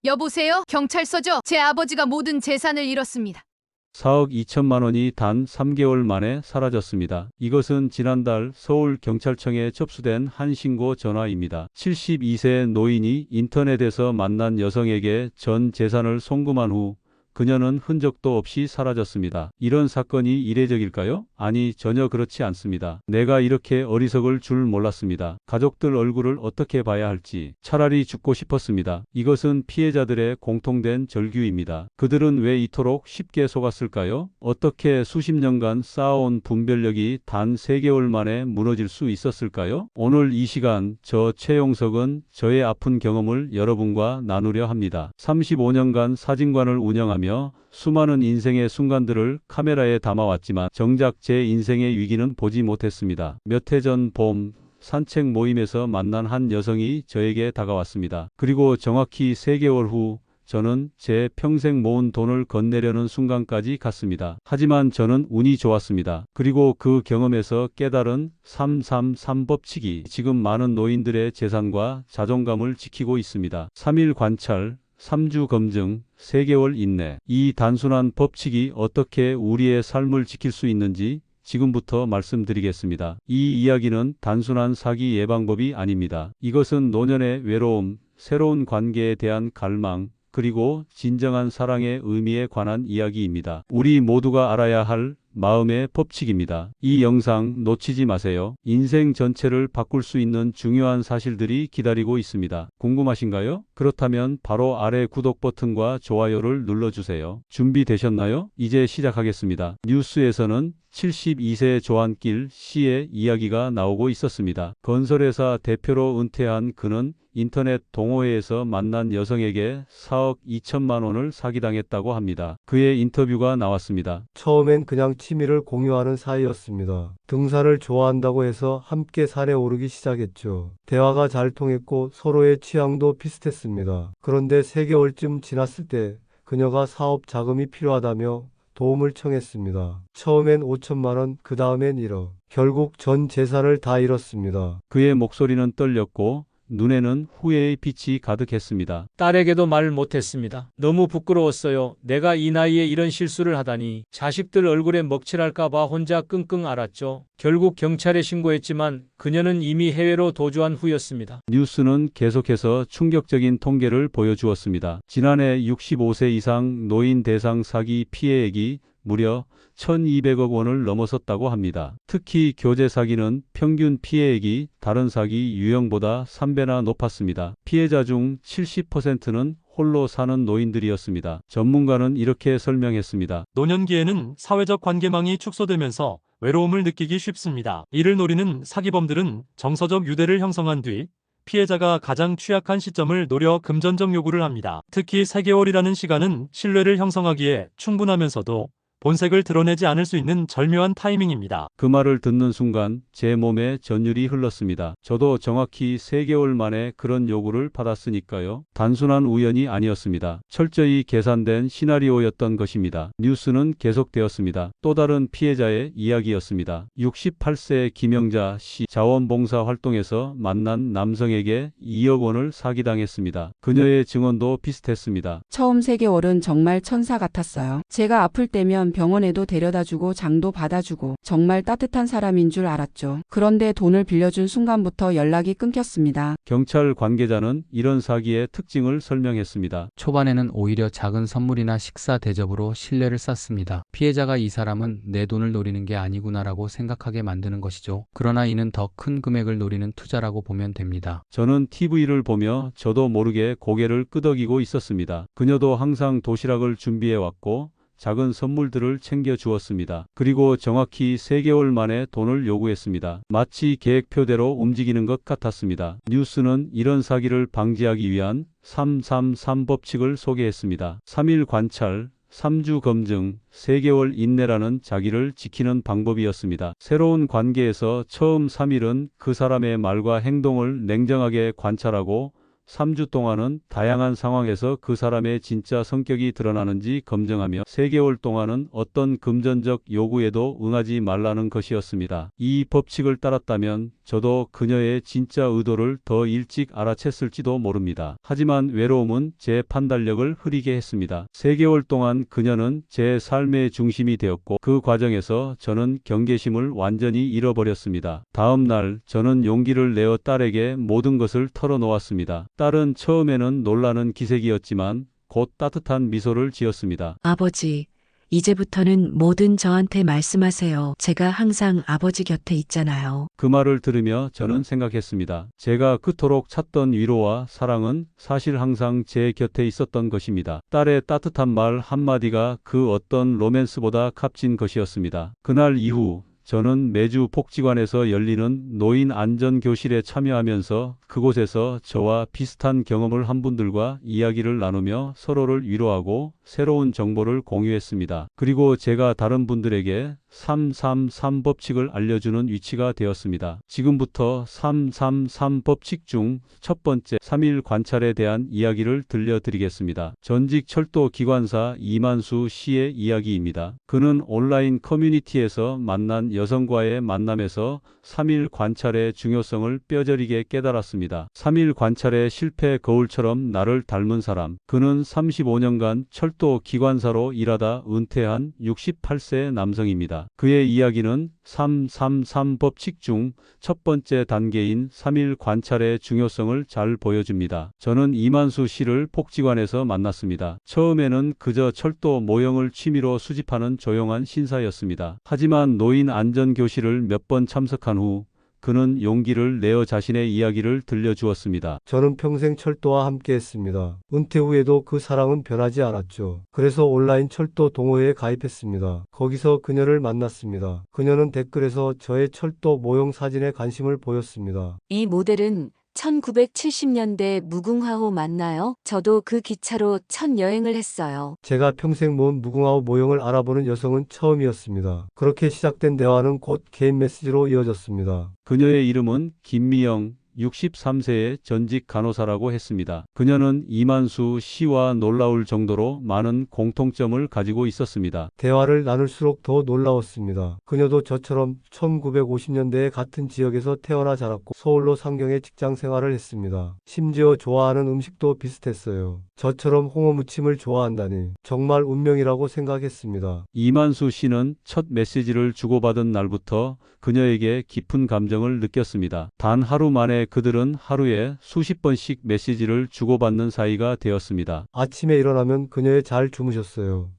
여보세요? 경찰서죠? 제 아버지가 모든 재산을 잃었습니다. 4억 2천만 원이 단 3개월 만에 사라졌습니다. 이것은 지난달 서울경찰청에 접수된 한 신고 전화입니다. 72세 노인이 인터넷에서 만난 여성에게 전 재산을 송금한 후 그녀는 흔적도 없이 사라졌습니다. 이런 사건이 이례적일까요? 아니, 전혀 그렇지 않습니다. 내가 이렇게 어리석을 줄 몰랐습니다. 가족들 얼굴을 어떻게 봐야 할지 차라리 죽고 싶었습니다. 이것은 피해자들의 공통된 절규입니다. 그들은 왜 이토록 쉽게 속았을까요? 어떻게 수십 년간 쌓아온 분별력이 단 3개월 만에 무너질 수 있었을까요? 오늘 이 시간 저 최용석은 저의 아픈 경험을 여러분과 나누려 합니다. 35년간 사진관을 운영하며 수많은 인생의 순간들을 카메라에 담아왔지만 정작 제 인생의 위기는 보지 못했습니다. 몇 해 전 봄 산책 모임에서 만난 한 여성이 저에게 다가왔습니다. 그리고 정확히 3개월 후 저는 제 평생 모은 돈을 건네려는 순간까지 갔습니다. 하지만 저는 운이 좋았습니다. 그리고 그 경험에서 깨달은 333 법칙이 지금 많은 노인들의 재산과 자존감을 지키고 있습니다. 3일 관찰, 3주 검증, 3개월 인내. 이 단순한 법칙이 어떻게 우리의 삶을 지킬 수 있는지 지금부터 말씀드리겠습니다. 이 이야기는 단순한 사기 예방법이 아닙니다. 이것은 노년의 외로움, 새로운 관계에 대한 갈망, 그리고 진정한 사랑의 의미에 관한 이야기입니다. 우리 모두가 알아야 할 마음의 법칙입니다. 이 영상 놓치지 마세요. 인생 전체를 바꿀 수 있는 중요한 사실들이 기다리고 있습니다. 궁금하신가요? 그렇다면 바로 아래 구독 버튼과 좋아요를 눌러주세요. 준비되셨나요? 이제 시작하겠습니다. 뉴스에서는 72세 조한길 씨의 이야기가 나오고 있었습니다. 건설회사 대표로 은퇴한 그는 인터넷 동호회에서 만난 여성에게 4억 2천만 원을 사기당했다고 합니다. 그의 인터뷰가 나왔습니다. 처음엔 그냥 취미를 공유하는 사이였습니다. 등산을 좋아한다고 해서 함께 산에 오르기 시작했죠. 대화가 잘 통했고 서로의 취향도 비슷했습니다. 그런데 3개월쯤 지났을 때 그녀가 사업 자금이 필요하다며 도움을 청했습니다. 처음엔 5천만 원, 그 다음엔 1억. 결국 전 재산을 다 잃었습니다. 그의 목소리는 떨렸고 눈에는 후회의 빛이 가득했습니다. 딸에게도 말 못했습니다. 너무 부끄러웠어요. 내가 이 나이에 이런 실수를 하다니. 자식들 얼굴에 먹칠할까봐 혼자 끙끙 앓았죠. 결국 경찰에 신고했지만 그녀는 이미 해외로 도주한 후였습니다. 뉴스는 계속해서 충격적인 통계를 보여주었습니다. 지난해 65세 이상 노인 대상 사기 피해액이 무려 1,200억 원을 넘어섰다고 합니다. 특히 교제 사기는 평균 피해액이 다른 사기 유형보다 3배나 높았습니다. 피해자 중 70%는 홀로 사는 노인들이었습니다. 전문가는 이렇게 설명했습니다. 노년기에는 사회적 관계망이 축소되면서 외로움을 느끼기 쉽습니다. 이를 노리는 사기범들은 정서적 유대를 형성한 뒤 피해자가 가장 취약한 시점을 노려 금전적 요구를 합니다. 특히 3개월이라는 시간은 신뢰를 형성하기에 충분하면서도 본색을 드러내지 않을 수 있는 절묘한 타이밍입니다. 그 말을 듣는 순간 제 몸에 전율이 흘렀습니다. 저도 정확히 3개월 만에 그런 요구를 받았으니까요. 단순한 우연이 아니었습니다. 철저히 계산된 시나리오였던 것입니다. 뉴스는 계속되었습니다. 또 다른 피해자의 이야기였습니다. 68세 김영자 씨 자원봉사 활동에서 만난 남성에게 2억 원을 사기당했습니다. 그녀의 증언도 비슷했습니다. 처음 3개월은 정말 천사 같았어요. 제가 아플 때면 병원에도 데려다주고 장도 받아주고 정말 따뜻한 사람인 줄 알았죠. 그런데 돈을 빌려준 순간부터 연락이 끊겼습니다. 경찰 관계자는 이런 사기의 특징을 설명했습니다. 초반에는 오히려 작은 선물이나 식사 대접으로 신뢰를 쌓습니다. 피해자가 이 사람은 내 돈을 노리는 게 아니구나라고 생각하게 만드는 것이죠. 그러나 이는 더 큰 금액을 노리는 투자라고 보면 됩니다. 저는 TV를 보며 저도 모르게 고개를 끄덕이고 있었습니다. 그녀도 항상 도시락을 준비해왔고 작은 선물들을 챙겨 주었습니다. 그리고 정확히 3개월 만에 돈을 요구했습니다. 마치 계획표대로 움직이는 것 같았습니다. 뉴스는 이런 사기를 방지하기 위한 333 법칙을 소개했습니다. 3일 관찰, 3주 검증, 3개월 인내라는 자기를 지키는 방법이었습니다. 새로운 관계에서 처음 3일은 그 사람의 말과 행동을 냉정하게 관찰하고 3주 동안은 다양한 상황에서 그 사람의 진짜 성격이 드러나는지 검증하며 3개월 동안은 어떤 금전적 요구에도 응하지 말라는 것이었습니다. 이 법칙을 따랐다면 저도 그녀의 진짜 의도를 더 일찍 알아챘을지도 모릅니다. 하지만 외로움은 제 판단력을 흐리게 했습니다. 3개월 동안 그녀는 제 삶의 중심이 되었고 그 과정에서 저는 경계심을 완전히 잃어버렸습니다. 다음 날 저는 용기를 내어 딸에게 모든 것을 털어놓았습니다. 딸은 처음에는 놀라는 기색이었지만 곧 따뜻한 미소를 지었습니다. 아버지, 이제부터는 뭐든 저한테 말씀하세요. 제가 항상 아버지 곁에 있잖아요. 그 말을 들으며 저는 생각했습니다. 제가 그토록 찾던 위로와 사랑은 사실 항상 제 곁에 있었던 것입니다. 딸의 따뜻한 말 한마디가 그 어떤 로맨스보다 값진 것이었습니다. 그날 이후 저는 매주 복지관에서 열리는 노인 안전 교실에 참여하면서 그곳에서 저와 비슷한 경험을 한 분들과 이야기를 나누며 서로를 위로하고 새로운 정보를 공유했습니다. 그리고 제가 다른 분들에게 333 법칙을 알려주는 위치가 되었습니다. 지금부터 333 법칙 중 첫 번째 3일 관찰에 대한 이야기를 들려드리겠습니다. 전직 철도 기관사 이만수 씨의 이야기입니다. 그는 온라인 커뮤니티에서 만난 여성과의 만남에서 3일 관찰의 중요성을 뼈저리게 깨달았습니다. 3일 관찰의 실패 거울처럼 나를 닮은 사람. 그는 35년간 철도 기관사로 일하다 은퇴한 68세 남성입니다. 그의 이야기는 333 법칙 중 첫 번째 단계인 3일 관찰의 중요성을 잘 보여줍니다. 저는 이만수 씨를 복지관에서 만났습니다. 처음에는 그저 철도 모형을 취미로 수집하는 조용한 신사였습니다. 하지만 노인 안전교실을 몇 번 참석한 후 그는 용기를 내어 자신의 이야기를 들려주었습니다. 저는 평생 철도와 함께 했습니다. 은퇴 후에도 그 사랑은 변하지 않았죠. 그래서 온라인 철도 동호회에 가입했습니다. 거기서 그녀를 만났습니다. 그녀는 댓글에서 저의 철도 모형 사진에 관심을 보였습니다. 이 모델은 1970년대 무궁화호 맞나요? 저도 그 기차로 첫 여행을 했어요. 제가 평생 모은 무궁화호 모형을 알아보는 여성은 처음이었습니다. 그렇게 시작된 대화는 곧 개인 메시지로 이어졌습니다. 그녀의 이름은 김미영, 63세의 전직 간호사라고 했습니다. 그녀는 이만수 씨와 놀라울 정도로 많은 공통점을 가지고 있었습니다. 대화를 나눌수록 더 놀라웠습니다. 그녀도 저처럼 1950년대에 같은 지역에서 태어나 자랐고 서울로 상경해 직장 생활을 했습니다. 심지어 좋아하는 음식도 비슷했어요. 저처럼 홍어 무침을 좋아한다니 정말 운명이라고 생각했습니다. 이만수 씨는 첫 메시지를 주고받은 날부터 그녀에게 깊은 감정을 느꼈습니다. 단 하루 만에 그들은 하루에 수십 번씩 메시지를 주고받는 사이가 되었습니다. 아침에 일어나면 그녀에 잘 주무셨어요.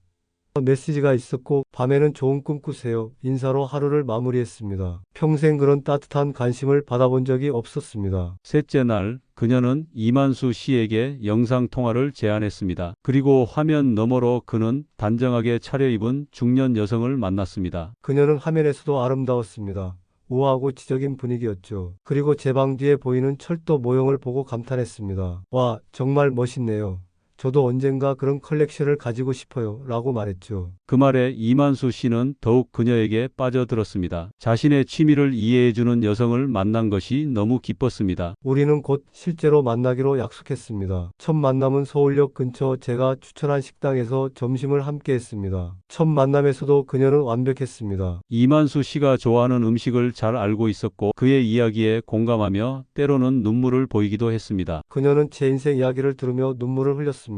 메시지가 있었고 밤에는 좋은 꿈 꾸세요. 인사로 하루를 마무리했습니다. 평생 그런 따뜻한 관심을 받아본 적이 없었습니다. 셋째 날 그녀는 이만수 씨에게 영상통화를 제안했습니다. 그리고 화면 너머로 그는 단정하게 차려입은 중년 여성을 만났습니다. 그녀는 화면에서도 아름다웠습니다. 우아하고 지적인 분위기였죠. 그리고 제 방 뒤에 보이는 철도 모형을 보고 감탄했습니다. 와, 정말 멋있네요. 저도 언젠가 그런 컬렉션을 가지고 싶어요. 라고 말했죠. 그 말에 이만수 씨는 더욱 그녀에게 빠져들었습니다. 자신의 취미를 이해해주는 여성을 만난 것이 너무 기뻤습니다. 우리는 곧 실제로 만나기로 약속했습니다. 첫 만남은 서울역 근처 제가 추천한 식당에서 점심을 함께 했습니다. 첫 만남에서도 그녀는 완벽했습니다. 이만수 씨가 좋아하는 음식을 잘 알고 있었고 그의 이야기에 공감하며 때로는 눈물을 보이기도 했습니다. 그녀는 제 인생 이야기를 들으며 눈물을 흘렸습니다.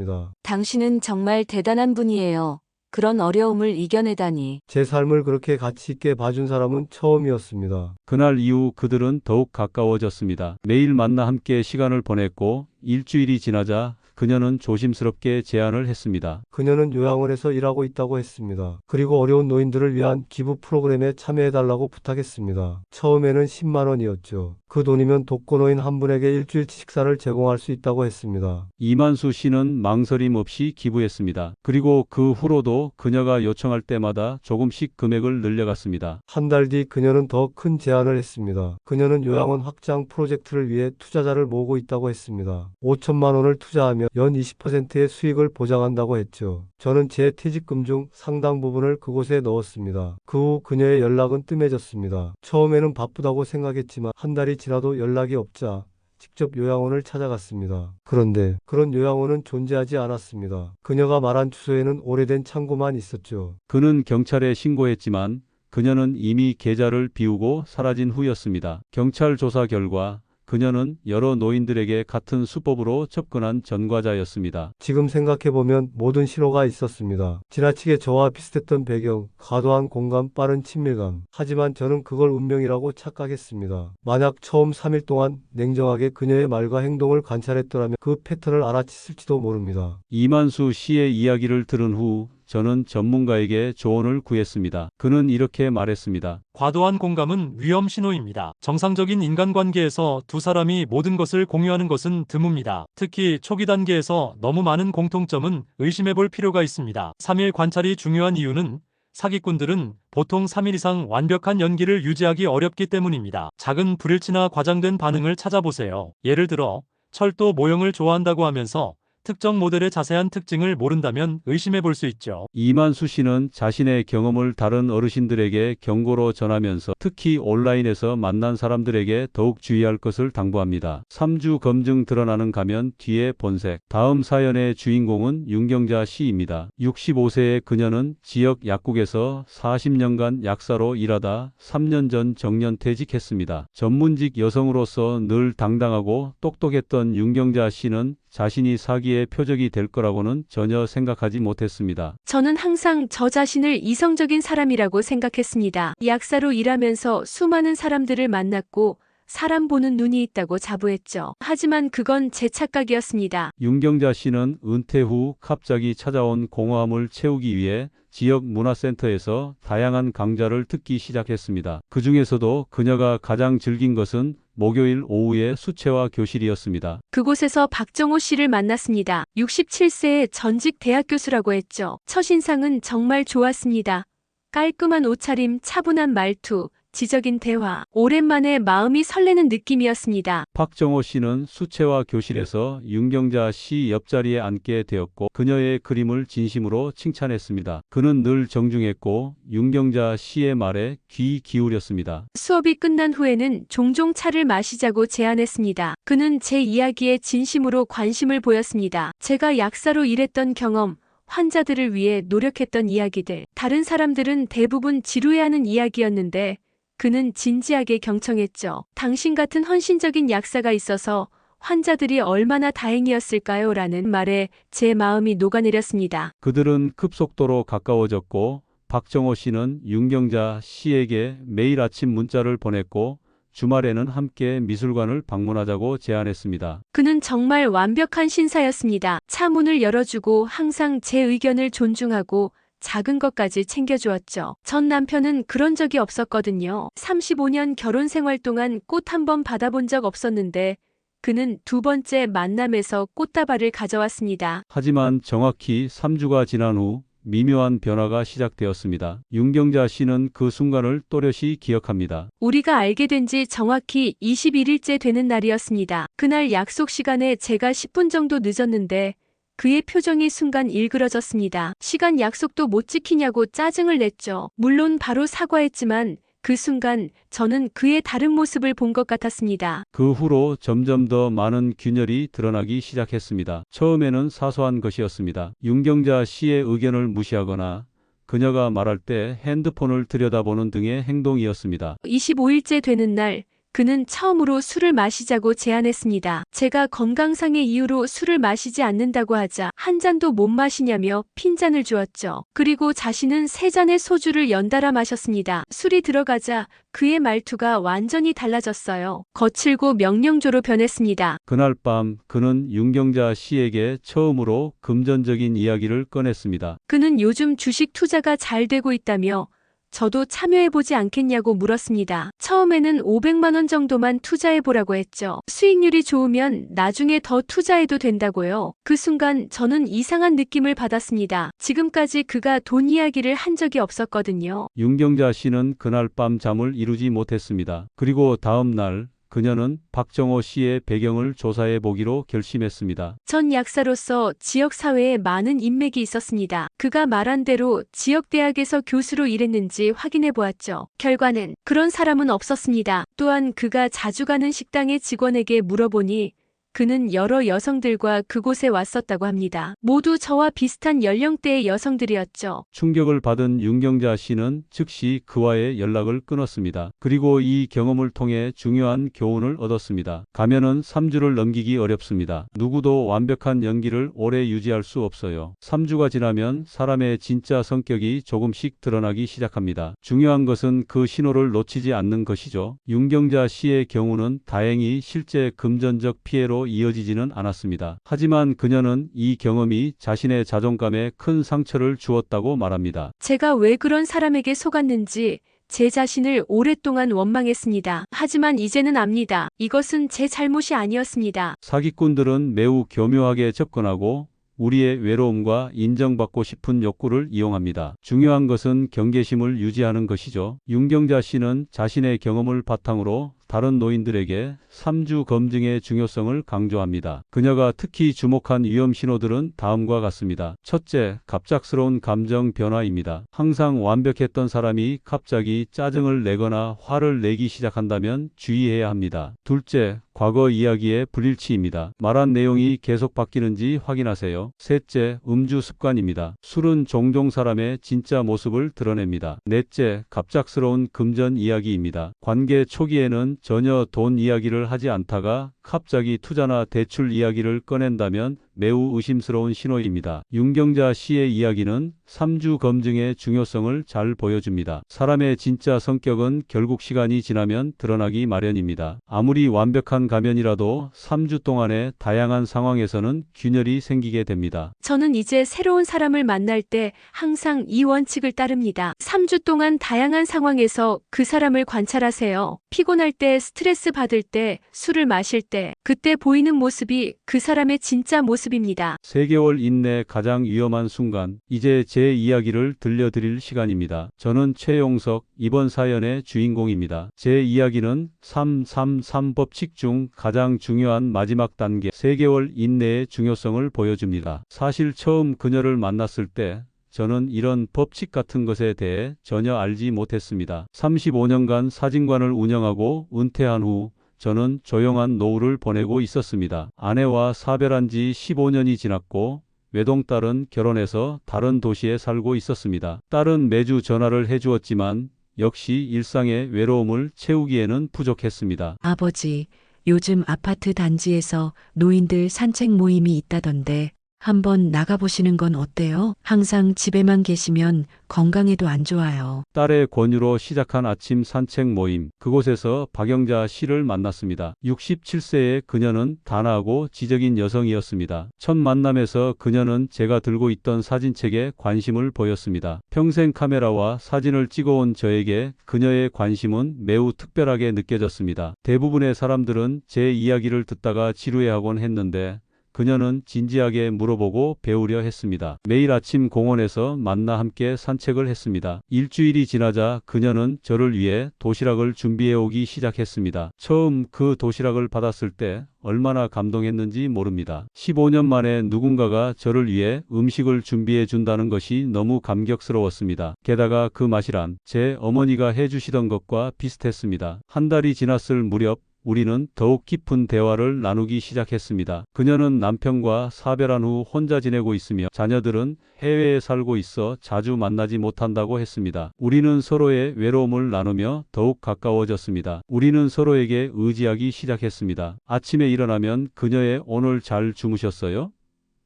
당신은 정말 대단한 분이에요. 그런 어려움을 이겨내다니. 제 삶을 그렇게 가치 있게 봐준 사람은 처음이었습니다. 그날 이후 그들은 더욱 가까워졌습니다. 매일 만나 함께 시간을 보냈고 일주일이 지나자 그녀는 조심스럽게 제안을 했습니다. 그녀는 요양원에서 일하고 있다고 했습니다. 그리고 어려운 노인들을 위한 기부 프로그램에 참여해달라고 부탁했습니다. 처음에는 10만 원이었죠. 그 돈이면 독거노인 한 분에게 일주일치 식사를 제공할 수 있다고 했습니다. 이만수 씨는 망설임 없이 기부했습니다. 그리고 그 후로도 그녀가 요청할 때마다 조금씩 금액을 늘려갔습니다. 한 달 뒤 그녀는 더 큰 제안을 했습니다. 그녀는 요양원 확장 프로젝트를 위해 투자자를 모으고 있다고 했습니다. 5천만 원을 투자하며 연 20%의 수익을 보장한다고 했죠. 저는 제 퇴직금 중 상당 부분을 그곳에 넣었습니다. 그 후 그녀의 연락은 뜸해졌습니다. 처음에는 바쁘다고 생각했지만 한 달이 지나도 연락이 없자 직접 요양원을 찾아갔습니다. 그런데 그런 요양원은 존재하지 않았습니다. 그녀가 말한 주소에는 오래된 창고만 있었죠. 그는 경찰에 신고했지만 그녀는 이미 계좌를 비우고 사라진 후였습니다. 경찰 조사 결과 그녀는 여러 노인들에게 같은 수법으로 접근한 전과자였습니다. 지금 생각해보면 모든 신호가 있었습니다. 지나치게 저와 비슷했던 배경, 과도한 공감, 빠른 친밀감. 하지만 저는 그걸 운명이라고 착각했습니다. 만약 처음 3일 동안 냉정하게 그녀의 말과 행동을 관찰했더라면 그 패턴을 알아챘을지도 모릅니다. 이만수 씨의 이야기를 들은 후 저는 전문가에게 조언을 구했습니다. 그는 이렇게 말했습니다. 과도한 공감은 위험 신호입니다. 정상적인 인간관계에서 두 사람이 모든 것을 공유하는 것은 드뭅니다. 특히 초기 단계에서 너무 많은 공통점은 의심해 볼 필요가 있습니다. 3일 관찰이 중요한 이유는 사기꾼들은 보통 3일 이상 완벽한 연기를 유지하기 어렵기 때문입니다. 작은 불일치나 과장된 반응을 찾아보세요. 예를 들어 철도 모형을 좋아한다고 하면서 특정 모델의 자세한 특징을 모른다면 의심해 볼 수 있죠. 이만수 씨는 자신의 경험을 다른 어르신들에게 경고로 전하면서 특히 온라인에서 만난 사람들에게 더욱 주의할 것을 당부합니다. 3주 검증 드러나는 가면 뒤에 본색. 다음 사연의 주인공은 윤경자 씨입니다. 65세의 그녀는 지역 약국에서 40년간 약사로 일하다 3년 전 정년퇴직했습니다. 전문직 여성으로서 늘 당당하고 똑똑했던 윤경자 씨는 자신이 사기의 표적이 될 거라고는 전혀 생각하지 못했습니다. 저는 항상 저 자신을 이성적인 사람이라고 생각했습니다. 약사로 일하면서 수많은 사람들을 만났고 사람 보는 눈이 있다고 자부했죠. 하지만 그건 제 착각이었습니다. 윤경자 씨는 은퇴 후 갑자기 찾아온 공허함을 채우기 위해 지역 문화센터에서 다양한 강좌를 듣기 시작했습니다. 그 중에서도 그녀가 가장 즐긴 것은 목요일 오후의 수채화 교실이었습니다. 그곳에서 박정호 씨를 만났습니다. 67세의 전직 대학 교수라고 했죠. 첫인상은 정말 좋았습니다. 깔끔한 옷차림, 차분한 말투, 지적인 대화. 오랜만에 마음이 설레는 느낌이었습니다. 박정호 씨는 수채화 교실에서 윤경자 씨 옆자리에 앉게 되었고 그녀의 그림을 진심으로 칭찬했습니다. 그는 늘 정중했고 윤경자 씨의 말에 귀 기울였습니다. 수업이 끝난 후에는 종종 차를 마시자고 제안했습니다. 그는 제 이야기에 진심으로 관심을 보였습니다. 제가 약사로 일했던 경험, 환자들을 위해 노력했던 이야기들. 다른 사람들은 대부분 지루해하는 이야기였는데 그는 진지하게 경청했죠. 당신 같은 헌신적인 약사가 있어서 환자들이 얼마나 다행이었을까요? 라는 말에 제 마음이 녹아내렸습니다. 그들은 급속도로 가까워졌고 박정호 씨는 윤경자 씨에게 매일 아침 문자를 보냈고 주말에는 함께 미술관을 방문하자고 제안했습니다. 그는 정말 완벽한 신사였습니다. 차 문을 열어주고 항상 제 의견을 존중하고 작은 것까지 챙겨주었죠. 전 남편은 그런 적이 없었거든요. 35년 결혼 생활 동안 꽃 한 번 받아본 적 없었는데 그는 두 번째 만남에서 꽃다발을 가져왔습니다. 하지만 정확히 3주가 지난 후 미묘한 변화가 시작되었습니다. 윤경자 씨는 그 순간을 또렷이 기억합니다. 우리가 알게 된 지 정확히 21일째 되는 날이었습니다. 그날 약속 시간에 제가 10분 정도 늦었는데 그의 표정이 순간 일그러졌습니다. 시간 약속도 못 지키냐고 짜증을 냈죠. 물론 바로 사과했지만 그 순간 저는 그의 다른 모습을 본 것 같았습니다. 그 후로 점점 더 많은 균열이 드러나기 시작했습니다. 처음에는 사소한 것이었습니다. 윤경자 씨의 의견을 무시하거나 그녀가 말할 때 핸드폰을 들여다보는 등의 행동이었습니다. 25일째 되는 날 그는 처음으로 술을 마시자고 제안했습니다. 제가 건강상의 이유로 술을 마시지 않는다고 하자 한 잔도 못 마시냐며 핀잔을 주었죠. 그리고 자신은 3잔의 소주를 연달아 마셨습니다. 술이 들어가자 그의 말투가 완전히 달라졌어요. 거칠고 명령조로 변했습니다. 그날 밤 그는 윤경자 씨에게 처음으로 금전적인 이야기를 꺼냈습니다. 그는 요즘 주식 투자가 잘 되고 있다며 저도 참여해보지 않겠냐고 물었습니다. 처음에는 500만 원 정도만 투자해보라고 했죠. 수익률이 좋으면 나중에 더 투자해도 된다고요. 그 순간 저는 이상한 느낌을 받았습니다. 지금까지 그가 돈 이야기를 한 적이 없었거든요. 윤경자 씨는 그날 밤 잠을 이루지 못했습니다. 그리고 다음 날 그녀는 박정호 씨의 배경을 조사해 보기로 결심했습니다. 전 약사로서 지역사회에 많은 인맥이 있었습니다. 그가 말한 대로 지역대학에서 교수로 일했는지 확인해 보았죠. 결과는 그런 사람은 없었습니다. 또한 그가 자주 가는 식당의 직원에게 물어보니 그는 여러 여성들과 그곳에 왔었다고 합니다. 모두 저와 비슷한 연령대의 여성들이었죠. 충격을 받은 윤경자 씨는 즉시 그와의 연락을 끊었습니다. 그리고 이 경험을 통해 중요한 교훈을 얻었습니다. 가면은 3주를 넘기기 어렵습니다. 누구도 완벽한 연기를 오래 유지할 수 없어요. 3주가 지나면 사람의 진짜 성격이 조금씩 드러나기 시작합니다. 중요한 것은 그 신호를 놓치지 않는 것이죠. 윤경자 씨의 경우는 다행히 실제 금전적 피해로 이어지지는 않았습니다. 하지만 그녀는 이 경험이 자신의 자존감에 큰 상처를 주었다고 말합니다. 제가 왜 그런 사람에게 속았는지 제 자신을 오랫동안 원망했습니다. 하지만 이제는 압니다. 이것은 제 잘못이 아니었습니다. 사기꾼들은 매우 교묘하게 접근하고 우리의 외로움과 인정받고 싶은 욕구를 이용합니다. 중요한 것은 경계심을 유지하는 것이죠. 윤경자 씨는 자신의 경험을 바탕으로 다른 노인들에게 3주 검증의 중요성을 강조합니다. 그녀가 특히 주목한 위험 신호들은 다음과 같습니다. 첫째, 갑작스러운 감정 변화입니다. 항상 완벽했던 사람이 갑자기 짜증을 내거나 화를 내기 시작한다면 주의해야 합니다. 둘째, 과거 이야기의 불일치입니다. 말한 내용이 계속 바뀌는지 확인하세요. 셋째, 음주 습관입니다. 술은 종종 사람의 진짜 모습을 드러냅니다. 넷째, 갑작스러운 금전 이야기입니다. 관계 초기에는 전혀 돈 이야기를 하지 않다가 갑자기 투자나 대출 이야기를 꺼낸다면 매우 의심스러운 신호입니다. 윤경자 씨의 이야기는 3주 검증의 중요성을 잘 보여줍니다. 사람의 진짜 성격은 결국 시간이 지나면 드러나기 마련입니다. 아무리 완벽한 가면이라도 3주 동안의 다양한 상황에서는 균열이 생기게 됩니다. 저는 이제 새로운 사람을 만날 때 항상 이 원칙을 따릅니다. 3주 동안 다양한 상황에서 그 사람을 관찰하세요. 피곤할 때, 스트레스 받을 때, 술을 마실 때, 그때 보이는 모습이 그 사람의 진짜 모습입니다. 3개월 인내 가장 위험한 순간, 이제 제 이야기를 들려드릴 시간입니다. 저는 최용석, 이번 사연의 주인공입니다. 제 이야기는 333 법칙 중 가장 중요한 마지막 단계 3개월 인내의 중요성을 보여줍니다. 사실 처음 그녀를 만났을 때 저는 이런 법칙 같은 것에 대해 전혀 알지 못했습니다. 35년간 사진관을 운영하고 은퇴한 후 저는 조용한 노후를 보내고 있었습니다. 아내와 사별한 지 15년이 지났고 외동딸은 결혼해서 다른 도시에 살고 있었습니다. 딸은 매주 전화를 해주었지만 역시 일상의 외로움을 채우기에는 부족했습니다. 아버지, 요즘 아파트 단지에서 노인들 산책 모임이 있다던데 한번 나가보시는 건 어때요? 항상 집에만 계시면 건강에도 안 좋아요. 딸의 권유로 시작한 아침 산책 모임. 그곳에서 박영자 씨를 만났습니다. 67세의 그녀는 단아하고 지적인 여성이었습니다. 첫 만남에서 그녀는 제가 들고 있던 사진책에 관심을 보였습니다. 평생 카메라와 사진을 찍어온 저에게 그녀의 관심은 매우 특별하게 느껴졌습니다. 대부분의 사람들은 제 이야기를 듣다가 지루해하곤 했는데 그녀는 진지하게 물어보고 배우려 했습니다. 매일 아침 공원에서 만나 함께 산책을 했습니다. 일주일이 지나자 그녀는 저를 위해 도시락을 준비해 오기 시작했습니다. 처음 그 도시락을 받았을 때 얼마나 감동했는지 모릅니다. 15년 만에 누군가가 저를 위해 음식을 준비해 준다는 것이 너무 감격스러웠습니다. 게다가 그 맛이란 제 어머니가 해주시던 것과 비슷했습니다. 한 달이 지났을 무렵 우리는 더욱 깊은 대화를 나누기 시작했습니다. 그녀는 남편과 사별한 후 혼자 지내고 있으며 자녀들은 해외에 살고 있어 자주 만나지 못한다고 했습니다. 우리는 서로의 외로움을 나누며 더욱 가까워졌습니다. 우리는 서로에게 의지하기 시작했습니다. 아침에 일어나면 그녀의 오늘 잘 주무셨어요?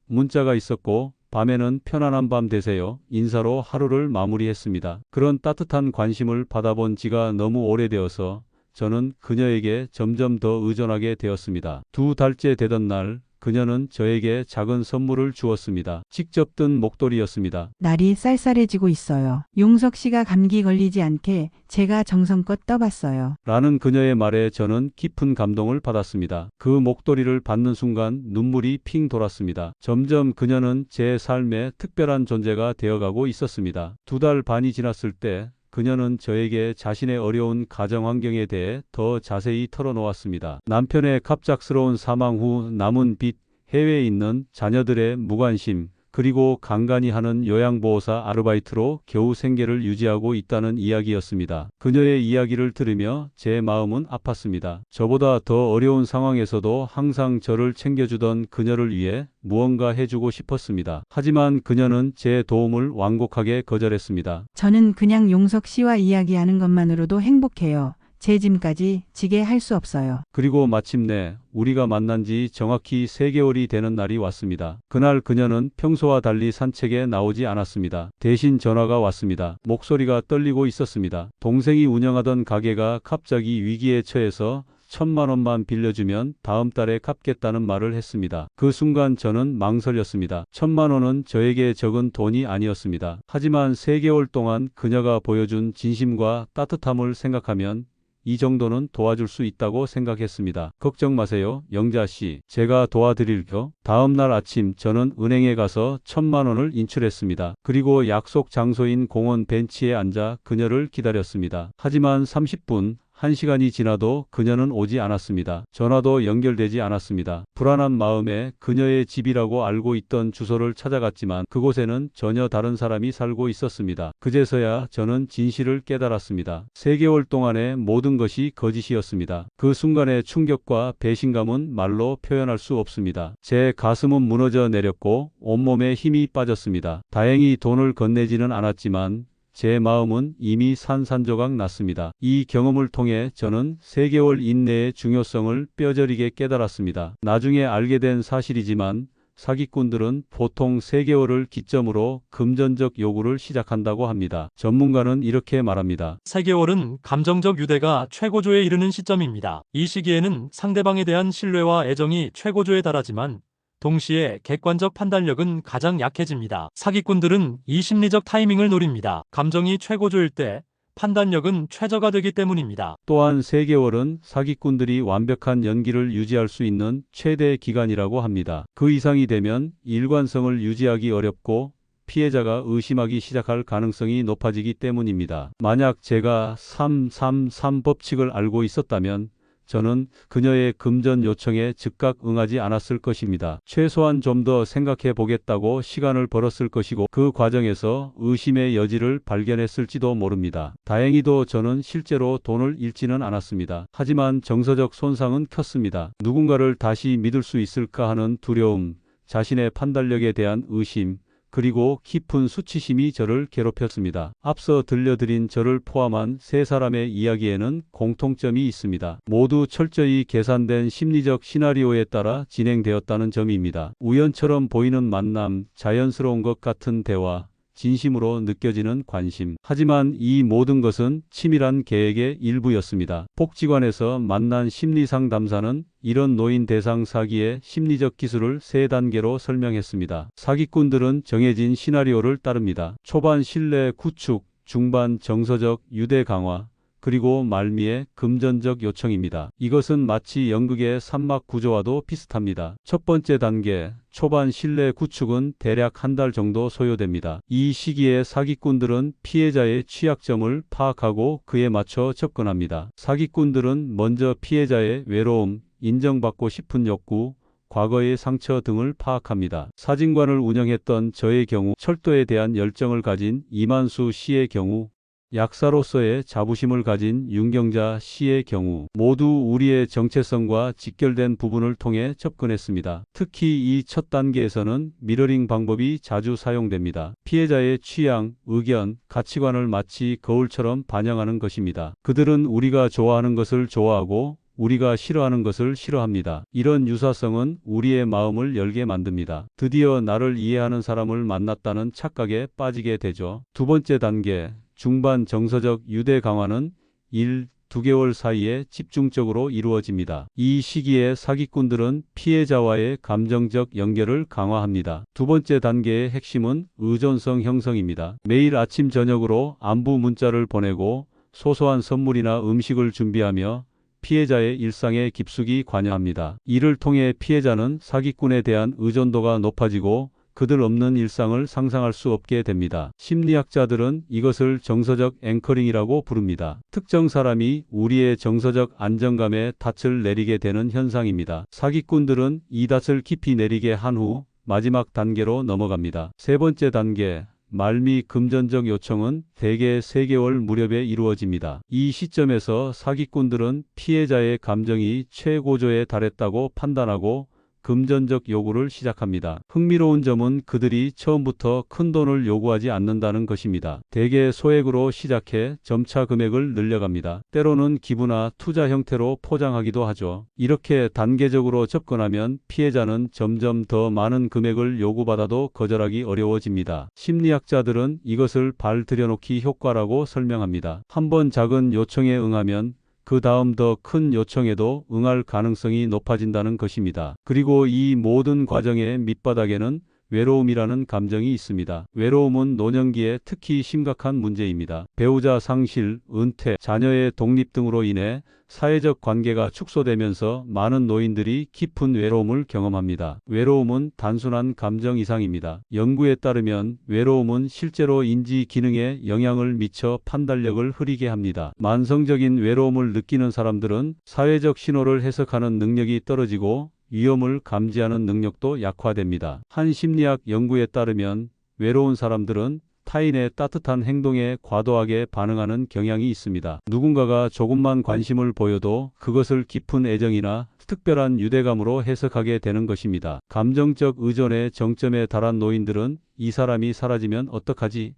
문자가 있었고 밤에는 편안한 밤 되세요. 인사로 하루를 마무리했습니다. 그런 따뜻한 관심을 받아본 지가 너무 오래되어서 저는 그녀에게 점점 더 의존하게 되었습니다. 2달째 되던 날 그녀는 저에게 작은 선물을 주었습니다. 직접 뜬 목도리였습니다. 날이 쌀쌀해지고 있어요. 용석 씨가 감기 걸리지 않게 제가 정성껏 떠봤어요. 라는 그녀의 말에 저는 깊은 감동을 받았습니다. 그 목도리를 받는 순간 눈물이 핑 돌았습니다. 점점 그녀는 제 삶의 특별한 존재가 되어가고 있었습니다. 2달 반이 지났을 때 그녀는 저에게 자신의 어려운 가정 환경에 대해 더 자세히 털어놓았습니다. 남편의 갑작스러운 사망 후 남은 빚, 해외에 있는 자녀들의 무관심, 그리고 간간히 하는 요양보호사 아르바이트로 겨우 생계를 유지하고 있다는 이야기였습니다. 그녀의 이야기를 들으며 제 마음은 아팠습니다. 저보다 더 어려운 상황에서도 항상 저를 챙겨주던 그녀를 위해 무언가 해주고 싶었습니다. 하지만 그녀는 제 도움을 완곡하게 거절했습니다. 저는 그냥 용석 씨와 이야기하는 것만으로도 행복해요. 제 짐까지 지게 할 수 없어요. 그리고 마침내 우리가 만난 지 정확히 3개월이 되는 날이 왔습니다. 그날 그녀는 평소와 달리 산책에 나오지 않았습니다. 대신 전화가 왔습니다. 목소리가 떨리고 있었습니다. 동생이 운영하던 가게가 갑자기 위기에 처해서 1,000만 원만 빌려주면 다음 달에 갚겠다는 말을 했습니다. 그 순간 저는 망설였습니다. 1,000만 원은 저에게 적은 돈이 아니었습니다. 하지만 3개월 동안 그녀가 보여준 진심과 따뜻함을 생각하면 이 정도는 도와줄 수 있다고 생각했습니다. 걱정 마세요, 영자 씨. 제가 도와드릴게요. 다음 날 아침 저는 은행에 가서 1,000만 원을 인출했습니다. 그리고 약속 장소인 공원 벤치에 앉아 그녀를 기다렸습니다. 하지만 30분, 1시간이 지나도 그녀는 오지 않았습니다. 전화도 연결되지 않았습니다. 불안한 마음에 그녀의 집이라고 알고 있던 주소를 찾아갔지만 그곳에는 전혀 다른 사람이 살고 있었습니다. 그제서야 저는 진실을 깨달았습니다. 3개월 동안의 모든 것이 거짓이었습니다. 그 순간의 충격과 배신감은 말로 표현할 수 없습니다. 제 가슴은 무너져 내렸고 온몸에 힘이 빠졌습니다. 다행히 돈을 건네지는 않았지만 제 마음은 이미 산산조각 났습니다. 이 경험을 통해 저는 3개월 인내의 중요성을 뼈저리게 깨달았습니다. 나중에 알게 된 사실이지만 사기꾼들은 보통 3개월을 기점으로 금전적 요구를 시작한다고 합니다. 전문가는 이렇게 말합니다. 3개월은 감정적 유대가 최고조에 이르는 시점입니다. 이 시기에는 상대방에 대한 신뢰와 애정이 최고조에 달하지만 동시에 객관적 판단력은 가장 약해집니다. 사기꾼들은 이 심리적 타이밍을 노립니다. 감정이 최고조일 때 판단력은 최저가 되기 때문입니다. 또한 3개월은 사기꾼들이 완벽한 연기를 유지할 수 있는 최대 기간이라고 합니다. 그 이상이 되면 일관성을 유지하기 어렵고 피해자가 의심하기 시작할 가능성이 높아지기 때문입니다. 만약 제가 333 법칙을 알고 있었다면 저는 그녀의 금전 요청에 즉각 응하지 않았을 것입니다. 최소한 좀 더 생각해 보겠다고 시간을 벌었을 것이고 그 과정에서 의심의 여지를 발견했을지도 모릅니다. 다행히도 저는 실제로 돈을 잃지는 않았습니다. 하지만 정서적 손상은 컸습니다. 누군가를 다시 믿을 수 있을까 하는 두려움, 자신의 판단력에 대한 의심, 그리고 깊은 수치심이 저를 괴롭혔습니다. 앞서 들려드린 저를 포함한 3사람의 이야기에는 공통점이 있습니다. 모두 철저히 계산된 심리적 시나리오에 따라 진행되었다는 점입니다. 우연처럼 보이는 만남, 자연스러운 것 같은 대화, 진심으로 느껴지는 관심. 하지만 이 모든 것은 치밀한 계획의 일부였습니다. 복지관에서 만난 심리상담사는 이런 노인 대상 사기의 심리적 기술을 3단계로 설명했습니다. 사기꾼들은 정해진 시나리오를 따릅니다. 초반 신뢰 구축, 중반 정서적 유대 강화, 그리고 말미에 금전적 요청입니다. 이것은 마치 연극의 3막 구조와도 비슷합니다. 첫 번째 단계, 초반 신뢰 구축은 대략 1달 정도 소요됩니다. 이 시기에 사기꾼들은 피해자의 취약점을 파악하고 그에 맞춰 접근합니다. 사기꾼들은 먼저 피해자의 외로움, 인정받고 싶은 욕구, 과거의 상처 등을 파악합니다. 사진관을 운영했던 저의 경우, 철도에 대한 열정을 가진 이만수 씨의 경우, 약사로서의 자부심을 가진 윤경자 씨의 경우 모두 우리의 정체성과 직결된 부분을 통해 접근했습니다. 특히 이 첫 단계에서는 미러링 방법이 자주 사용됩니다. 피해자의 취향, 의견, 가치관을 마치 거울처럼 반영하는 것입니다. 그들은 우리가 좋아하는 것을 좋아하고 우리가 싫어하는 것을 싫어합니다. 이런 유사성은 우리의 마음을 열게 만듭니다. 드디어 나를 이해하는 사람을 만났다는 착각에 빠지게 되죠. 두 번째 단계, 중반 정서적 유대 강화는 1-2개월 사이에 집중적으로 이루어집니다. 이 시기에 사기꾼들은 피해자와의 감정적 연결을 강화합니다. 두 번째 단계의 핵심은 의존성 형성입니다. 매일 아침 저녁으로 안부 문자를 보내고 소소한 선물이나 음식을 준비하며 피해자의 일상에 깊숙이 관여합니다. 이를 통해 피해자는 사기꾼에 대한 의존도가 높아지고 그들 없는 일상을 상상할 수 없게 됩니다. 심리학자들은 이것을 정서적 앵커링이라고 부릅니다. 특정 사람이 우리의 정서적 안정감에 닻을 내리게 되는 현상입니다. 사기꾼들은 이 닻을 깊이 내리게 한 후 마지막 단계로 넘어갑니다. 세 번째 단계, 말미 금전적 요청은 대개 3개월 무렵에 이루어집니다. 이 시점에서 사기꾼들은 피해자의 감정이 최고조에 달했다고 판단하고 금전적 요구를 시작합니다. 흥미로운 점은 그들이 처음부터 큰 돈을 요구하지 않는다는 것입니다. 대개 소액으로 시작해 점차 금액을 늘려갑니다. 때로는 기부나 투자 형태로 포장하기도 하죠. 이렇게 단계적으로 접근하면 피해자는 점점 더 많은 금액을 요구받아도 거절하기 어려워집니다. 심리학자들은 이것을 발 들여놓기 효과라고 설명합니다. 한번 작은 요청에 응하면 그 다음 더 큰 요청에도 응할 가능성이 높아진다는 것입니다. 그리고 이 모든 과정의 밑바닥에는 외로움이라는 감정이 있습니다. 외로움은 노년기에 특히 심각한 문제입니다. 배우자 상실, 은퇴, 자녀의 독립 등으로 인해 사회적 관계가 축소되면서 많은 노인들이 깊은 외로움을 경험합니다. 외로움은 단순한 감정 이상입니다. 연구에 따르면 외로움은 실제로 인지 기능에 영향을 미쳐 판단력을 흐리게 합니다. 만성적인 외로움을 느끼는 사람들은 사회적 신호를 해석하는 능력이 떨어지고 위험을 감지하는 능력도 약화됩니다. 한 심리학 연구에 따르면 외로운 사람들은 타인의 따뜻한 행동에 과도하게 반응하는 경향이 있습니다. 누군가가 조금만 관심을 보여도 그것을 깊은 애정이나 특별한 유대감으로 해석하게 되는 것입니다. 감정적 의존의 정점에 달한 노인들은 이 사람이 사라지면 어떡하지?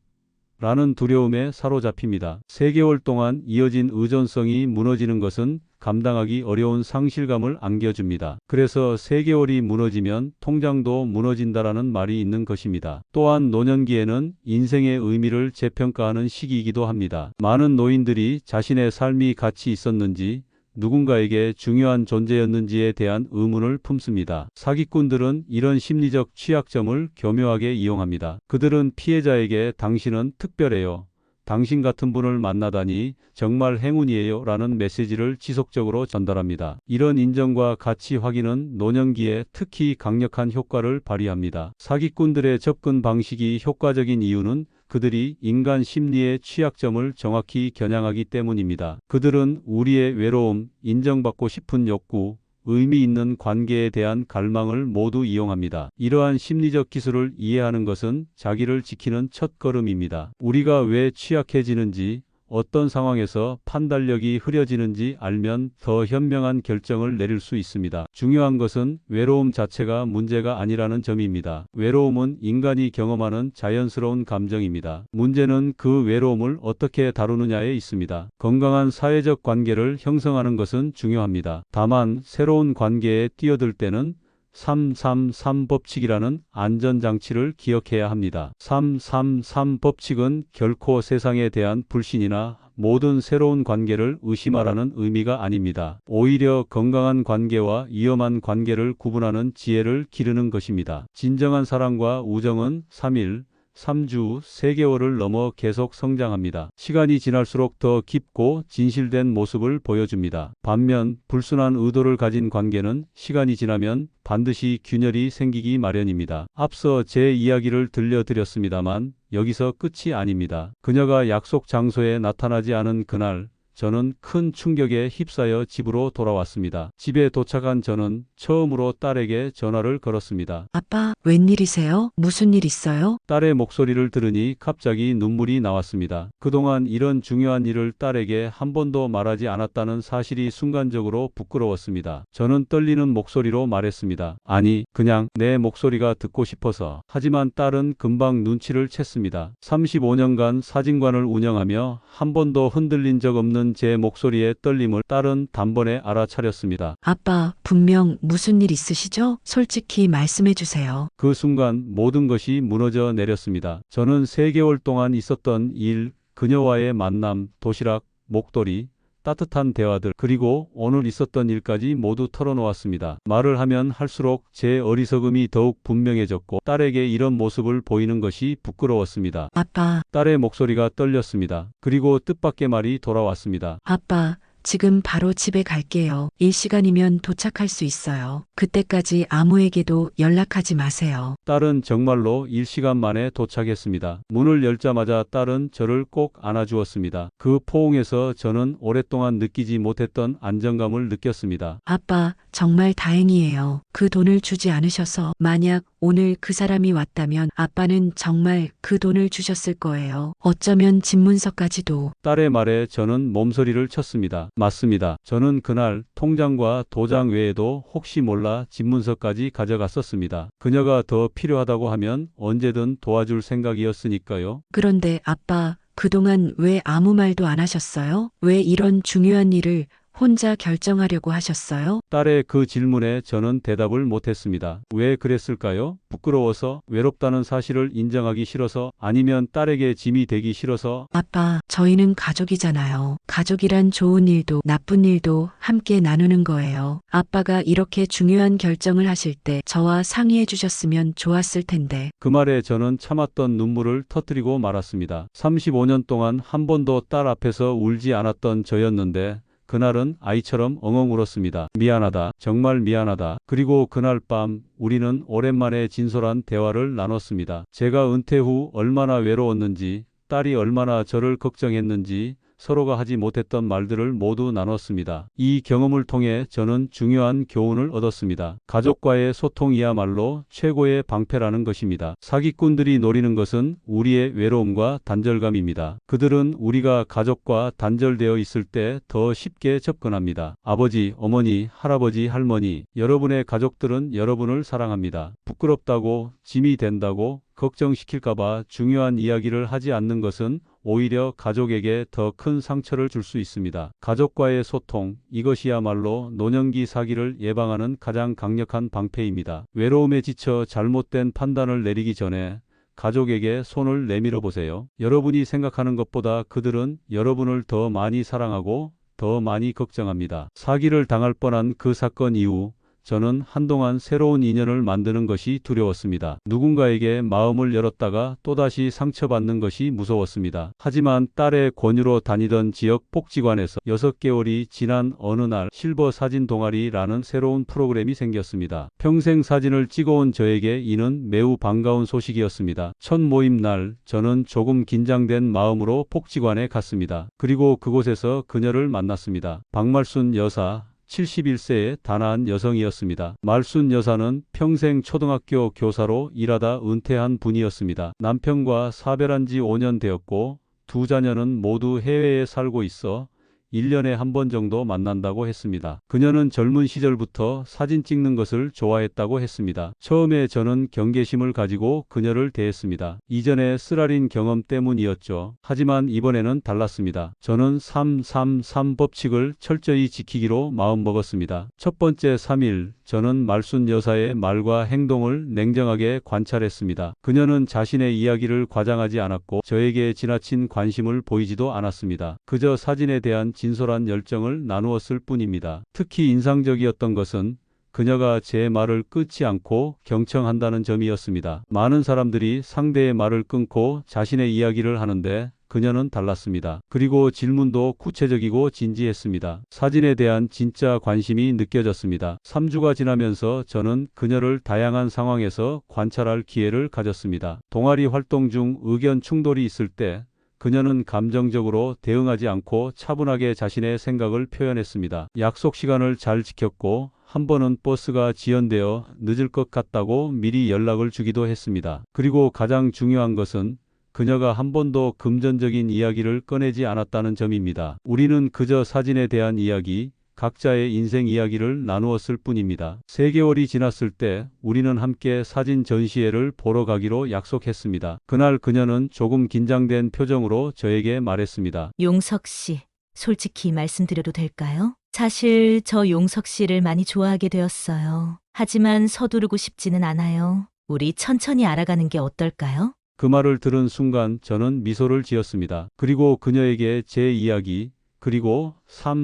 라는 두려움에 사로잡힙니다. 3개월 동안 이어진 의존성이 무너지는 것은 감당하기 어려운 상실감을 안겨줍니다. 그래서 3개월이 무너지면 통장도 무너진다라는 말이 있는 것입니다. 또한 노년기에는 인생의 의미를 재평가하는 시기이기도 합니다. 많은 노인들이 자신의 삶이 가치 있었는지, 누군가에게 중요한 존재였는지에 대한 의문을 품습니다. 사기꾼들은 이런 심리적 취약점을 교묘하게 이용합니다. 그들은 피해자에게 당신은 특별해요. 당신 같은 분을 만나다니 정말 행운이에요 라는 메시지를 지속적으로 전달합니다. 이런 인정과 가치 확인은 노년기에 특히 강력한 효과를 발휘합니다. 사기꾼들의 접근 방식이 효과적인 이유는 그들이 인간 심리의 취약점을 정확히 겨냥하기 때문입니다. 그들은 우리의 외로움, 인정받고 싶은 욕구, 의미 있는 관계에 대한 갈망을 모두 이용합니다. 이러한 심리적 기술을 이해하는 것은 자기를 지키는 첫걸음입니다. 우리가 왜 취약해지는지, 어떤 상황에서 판단력이 흐려지는지 알면 더 현명한 결정을 내릴 수 있습니다. 중요한 것은 외로움 자체가 문제가 아니라는 점입니다. 외로움은 인간이 경험하는 자연스러운 감정입니다. 문제는 그 외로움을 어떻게 다루느냐에 있습니다. 건강한 사회적 관계를 형성하는 것은 중요합니다. 다만 새로운 관계에 뛰어들 때는 333 법칙이라는 안전장치를 기억해야 합니다. 333 법칙은 결코 세상에 대한 불신이나 모든 새로운 관계를 의심하라는 의미가 아닙니다. 오히려 건강한 관계와 위험한 관계를 구분하는 지혜를 기르는 것입니다. 진정한 사랑과 우정은 3일, 3주, 3개월을 넘어 계속 성장합니다. 시간이 지날수록 더 깊고 진실된 모습을 보여줍니다. 반면 불순한 의도를 가진 관계는 시간이 지나면 반드시 균열이 생기기 마련입니다. 앞서 제 이야기를 들려드렸습니다만 여기서 끝이 아닙니다. 그녀가 약속 장소에 나타나지 않은 그날, 저는 큰 충격에 휩싸여 집으로 돌아왔습니다. 집에 도착한 저는 처음으로 딸에게 전화를 걸었습니다. 아빠, 웬일이세요? 무슨 일 있어요? 딸의 목소리를 들으니 갑자기 눈물이 나왔습니다. 그동안 이런 중요한 일을 딸에게 한 번도 말하지 않았다는 사실이 순간적으로 부끄러웠습니다. 저는 떨리는 목소리로 말했습니다. 아니, 그냥 내 목소리가 듣고 싶어서. 하지만 딸은 금방 눈치를 챘습니다. 35년간 사진관을 운영하며 한 번도 흔들린 적 없는 제 목소리의 떨림을 딸은 단번에 알아차렸습니다. 아빠, 분명 무슨 일 있으시죠? 솔직히 말씀해 주세요. 그 순간 모든 것이 무너져 내렸습니다. 저는 3개월 동안 있었던 일, 그녀와의 만남, 도시락, 목도리, 따뜻한 대화들, 그리고 오늘 있었던 일까지 모두 털어놓았습니다. 말을 하면 할수록 제 어리석음이 더욱 분명해졌고 딸에게 이런 모습을 보이는 것이 부끄러웠습니다. 아빠, 딸의 목소리가 떨렸습니다. 그리고 뜻밖의 말이 돌아왔습니다. 아빠, 지금 바로 집에 갈게요. 일시간이면 도착할 수 있어요. 그때까지 아무에게도 연락하지 마세요. 딸은 정말로 일시간 만에 도착했습니다. 문을 열자마자 딸은 저를 꼭 안아주었습니다. 그 포옹에서 저는 오랫동안 느끼지 못했던 안정감을 느꼈습니다. 아빠, 정말 다행이에요. 그 돈을 주지 않으셔서 만약 오늘 그 사람이 왔다면 아빠는 정말 그 돈을 주셨을 거예요. 어쩌면 집문서까지도. 딸의 말에 저는 몸서리를 쳤습니다. 맞습니다. 저는 그날 통장과 도장 외에도 혹시 몰라 집문서까지 가져갔었습니다. 그녀가 더 필요하다고 하면 언제든 도와줄 생각이었으니까요. 그런데 아빠, 그동안 왜 아무 말도 안 하셨어요? 왜 이런 중요한 일을 혼자 결정하려고 하셨어요? 딸의 그 질문에 저는 대답을 못했습니다. 왜 그랬을까요? 부끄러워서, 외롭다는 사실을 인정하기 싫어서, 아니면 딸에게 짐이 되기 싫어서. 아빠, 저희는 가족이잖아요. 가족이란 좋은 일도 나쁜 일도 함께 나누는 거예요. 아빠가 이렇게 중요한 결정을 하실 때 저와 상의해 주셨으면 좋았을 텐데. 그 말에 저는 참았던 눈물을 터뜨리고 말았습니다. 35년 동안 한 번도 딸 앞에서 울지 않았던 저였는데 그날은 아이처럼 엉엉 울었습니다. 미안하다. 정말 미안하다. 그리고 그날 밤 우리는 오랜만에 진솔한 대화를 나눴습니다. 제가 은퇴 후 얼마나 외로웠는지, 딸이 얼마나 저를 걱정했는지, 서로가 하지 못했던 말들을 모두 나눴습니다. 이 경험을 통해 저는 중요한 교훈을 얻었습니다. 가족과의 소통이야말로 최고의 방패라는 것입니다. 사기꾼들이 노리는 것은 우리의 외로움과 단절감입니다. 그들은 우리가 가족과 단절되어 있을 때 더 쉽게 접근합니다. 아버지, 어머니, 할아버지, 할머니, 여러분의 가족들은 여러분을 사랑합니다. 부끄럽다고, 짐이 된다고, 걱정시킬까봐 중요한 이야기를 하지 않는 것은 오히려 가족에게 더 큰 상처를 줄 수 있습니다. 가족과의 소통, 이것이야말로 노년기 사기를 예방하는 가장 강력한 방패입니다. 외로움에 지쳐 잘못된 판단을 내리기 전에 가족에게 손을 내밀어 보세요. 여러분이 생각하는 것보다 그들은 여러분을 더 많이 사랑하고 더 많이 걱정합니다. 사기를 당할 뻔한 그 사건 이후 저는 한동안 새로운 인연을 만드는 것이 두려웠습니다. 누군가에게 마음을 열었다가 또다시 상처받는 것이 무서웠습니다. 하지만 딸의 권유로 다니던 지역 복지관에서 6개월이 지난 어느 날 실버 사진 동아리라는 새로운 프로그램이 생겼습니다. 평생 사진을 찍어온 저에게 이는 매우 반가운 소식이었습니다. 첫 모임 날 저는 조금 긴장된 마음으로 복지관에 갔습니다. 그리고 그곳에서 그녀를 만났습니다. 박말순 여사. 71세의 단아한 여성이었습니다. 말순 여사는 평생 초등학교 교사로 일하다 은퇴한 분이었습니다. 남편과 사별한 지 5년 되었고 두 자녀는 모두 해외에 살고 있어 1년에 한 번 정도 만난다고 했습니다. 그녀는 젊은 시절부터 사진 찍는 것을 좋아했다고 했습니다. 처음에 저는 경계심을 가지고 그녀를 대했습니다. 이전의 쓰라린 경험 때문이었죠. 하지만 이번에는 달랐습니다. 저는 333 법칙을 철저히 지키기로 마음먹었습니다. 첫 번째 3일, 저는 말순 여사의 말과 행동을 냉정하게 관찰했습니다. 그녀는 자신의 이야기를 과장하지 않았고 저에게 지나친 관심을 보이지도 않았습니다. 그저 사진에 대한 진솔한 열정을 나누었을 뿐입니다. 특히 인상적이었던 것은 그녀가 제 말을 끊지 않고 경청한다는 점이었습니다. 많은 사람들이 상대의 말을 끊고 자신의 이야기를 하는데 그녀는 달랐습니다. 그리고 질문도 구체적이고 진지했습니다. 사진에 대한 진짜 관심이 느껴졌습니다. 3주가 지나면서 저는 그녀를 다양한 상황에서 관찰할 기회를 가졌습니다. 동아리 활동 중 의견 충돌이 있을 때 그녀는 감정적으로 대응하지 않고 차분하게 자신의 생각을 표현했습니다. 약속 시간을 잘 지켰고 한 번은 버스가 지연되어 늦을 것 같다고 미리 연락을 주기도 했습니다. 그리고 가장 중요한 것은 그녀가 한 번도 금전적인 이야기를 꺼내지 않았다는 점입니다. 우리는 그저 사진에 대한 이야기, 각자의 인생 이야기를 나누었을 뿐입니다. 3개월이 지났을 때 우리는 함께 사진 전시회를 보러 가기로 약속했습니다. 그날 그녀는 조금 긴장된 표정으로 저에게 말했습니다. 용석 씨, 솔직히 말씀드려도 될까요? 사실 저 용석 씨를 많이 좋아하게 되었어요. 하지만 서두르고 싶지는 않아요. 우리 천천히 알아가는 게 어떨까요? 그 말을 들은 순간 저는 미소를 지었습니다. 그리고 그녀에게 제 이야기, 그리고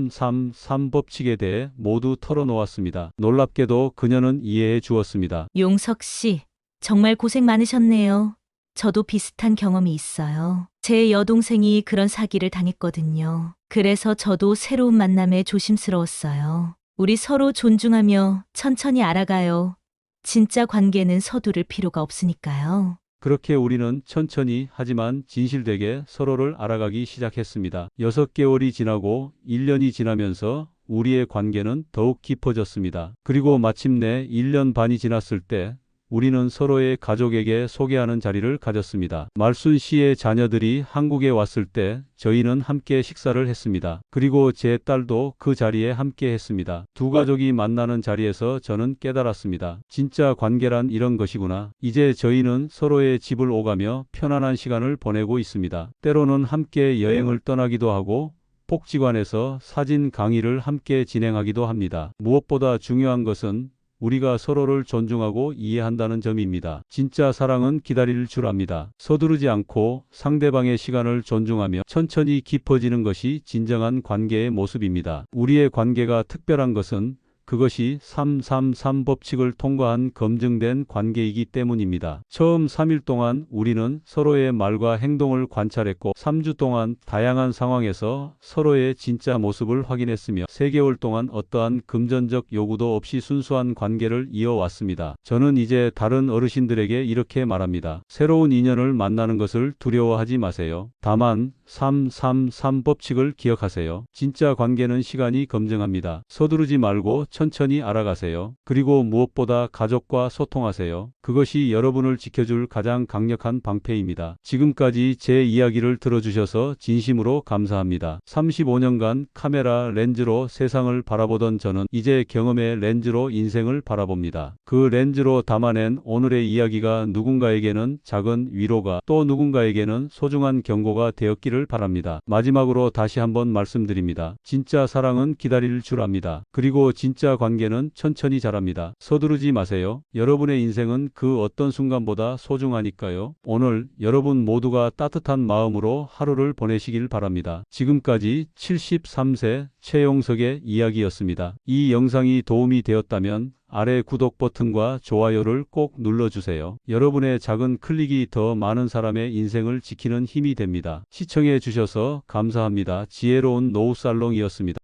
333 법칙에 대해 모두 털어놓았습니다. 놀랍게도 그녀는 이해해 주었습니다. 용석 씨, 정말 고생 많으셨네요. 저도 비슷한 경험이 있어요. 제 여동생이 그런 사기를 당했거든요. 그래서 저도 새로운 만남에 조심스러웠어요. 우리 서로 존중하며 천천히 알아가요. 진짜 관계는 서두를 필요가 없으니까요. 그렇게 우리는 천천히 하지만 진실되게 서로를 알아가기 시작했습니다. 6개월이 지나고 1년이 지나면서 우리의 관계는 더욱 깊어졌습니다. 그리고 마침내 1년 반이 지났을 때 우리는 서로의 가족에게 소개하는 자리를 가졌습니다. 말순 씨의 자녀들이 한국에 왔을 때 저희는 함께 식사를 했습니다. 그리고 제 딸도 그 자리에 함께 했습니다. 두 가족이 만나는 자리에서 저는 깨달았습니다. 진짜 관계란 이런 것이구나. 이제 저희는 서로의 집을 오가며 편안한 시간을 보내고 있습니다. 때로는 함께 여행을 떠나기도 하고 복지관에서 사진 강의를 함께 진행하기도 합니다. 무엇보다 중요한 것은 우리가 서로를 존중하고 이해한다는 점입니다. 진짜 사랑은 기다릴 줄 압니다. 서두르지 않고 상대방의 시간을 존중하며 천천히 깊어지는 것이 진정한 관계의 모습입니다. 우리의 관계가 특별한 것은 그것이 333 법칙을 통과한 검증된 관계이기 때문입니다. 처음 3일 동안 우리는 서로의 말과 행동을 관찰했고 3주 동안 다양한 상황에서 서로의 진짜 모습을 확인했으며 3개월 동안 어떠한 금전적 요구도 없이 순수한 관계를 이어왔습니다. 저는 이제 다른 어르신들에게 이렇게 말합니다. 새로운 인연을 만나는 것을 두려워하지 마세요. 다만 333 법칙을 기억하세요. 진짜 관계는 시간이 검증합니다. 서두르지 말고 천천히 알아가세요. 그리고 무엇보다 가족과 소통하세요. 그것이 여러분을 지켜줄 가장 강력한 방패입니다. 지금까지 제 이야기를 들어주셔서 진심으로 감사합니다. 35년간 카메라 렌즈로 세상을 바라보던 저는 이제 경험의 렌즈로 인생을 바라봅니다. 그 렌즈로 담아낸 오늘의 이야기가 누군가에게는 작은 위로가 또 누군가에게는 소중한 경고가 되었기를 바랍니다. 마지막으로 다시 한번 말씀드립니다. 진짜 사랑은 기다릴 줄 압니다. 그리고 진짜 관계는 천천히 자랍니다. 서두르지 마세요. 여러분의 인생은 그 어떤 순간보다 소중하니까요. 오늘 여러분 모두가 따뜻한 마음으로 하루를 보내시길 바랍니다. 지금까지 73세 최용석의 이야기였습니다. 이 영상이 도움이 되었다면 아래 구독 버튼과 좋아요를 꼭 눌러주세요. 여러분의 작은 클릭이 더 많은 사람의 인생을 지키는 힘이 됩니다. 시청해 주셔서 감사합니다. 지혜로운 노후살롱이었습니다.